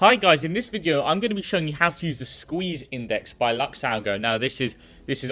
Hi guys, in this video I'm going to be showing you how to use the squeeze index by LuxAlgo. Now this is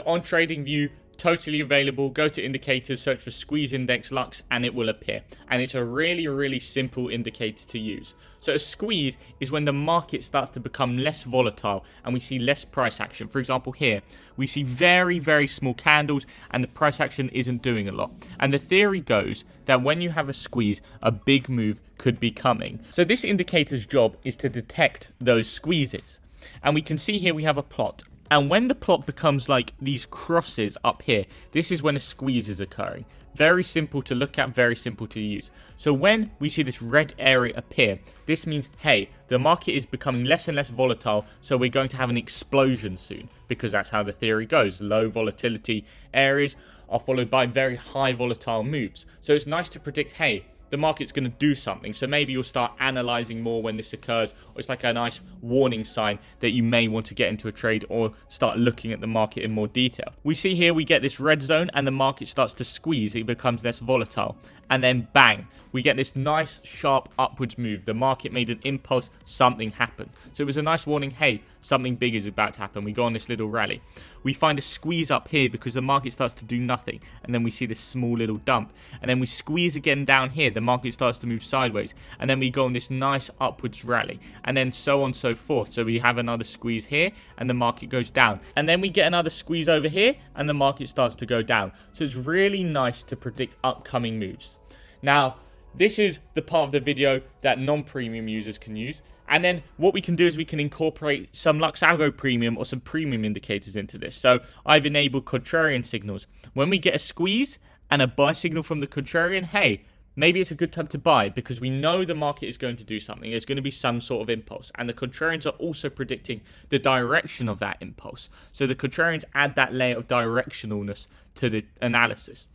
on TradingView, totally available. Go to indicators, search for squeeze index Lux and it will appear. And it's a really simple indicator to use. So a squeeze is when the market starts to become less volatile and we see less price action. For example, here we see very small candles and the price action isn't doing a lot. And the theory goes that when you have a squeeze, a big move could be coming. So this indicator's job is to detect those squeezes. And we can see here we have a plot. And when the plot becomes like these crosses up here, this is when a squeeze is occurring. Very simple to look at, very simple to use. So when we see this red area appear, this means, hey, the market is becoming less and less volatile, so we're going to have an explosion soon, because that's how the theory goes. Low volatility areas are followed by very high volatile moves. So it's nice to predict, hey, the market's going to do something. So maybe you'll start analyzing more when this occurs, or it's like a nice warning sign that you may want to get into a trade or start looking at the market in more detail. We see here we get this red zone and the market starts to squeeze. It becomes less volatile. And then bang, we get this nice sharp upwards move. The market made an impulse, something happened. So it was a nice warning, hey, something big is about to happen. We go on this little rally. We find a squeeze up here because the market starts to do nothing. And then we see this small little dump. And then we squeeze again down here. The market starts to move sideways. And then we go on this nice upwards rally. And then so on and so forth. So we have another squeeze here and the market goes down. And then we get another squeeze over here and the market starts to go down. So it's really nice to predict upcoming moves. Now, this is the part of the video that non-premium users can use. And then what we can do is we can incorporate some LuxAlgo premium or some premium indicators into this. So I've enabled contrarian signals. When we get a squeeze and a buy signal from the contrarian, hey, maybe it's a good time to buy because we know the market is going to do something. There's going to be some sort of impulse. And the contrarians are also predicting the direction of that impulse. So the contrarians add that layer of directionalness to the analysis.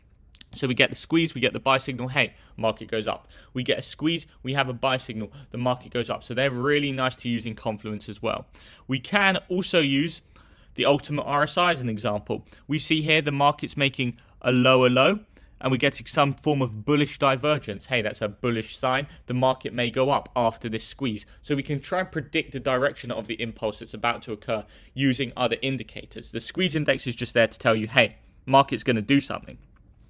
So we get the squeeze, we get the buy signal, hey, market goes up. We get a squeeze, we have a buy signal, the market goes up. So they're really nice to use in Confluence as well. We can also use the ultimate RSI as an example. We see here the market's making a lower low and we're getting some form of bullish divergence. Hey, that's a bullish sign. The market may go up after this squeeze. So we can try and predict the direction of the impulse that's about to occur using other indicators. The squeeze index is just there to tell you, hey, market's going to do something.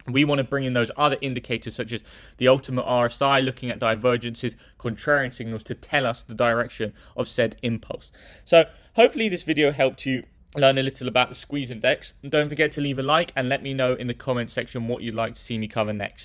We want to bring in those other indicators such as the ultimate RSI, looking at divergences, contrarian signals to tell us the direction of said impulse. So hopefully this video helped you learn a little about the squeeze index. Don't forget to leave a like and let me know in the comment section what you'd like to see me cover next.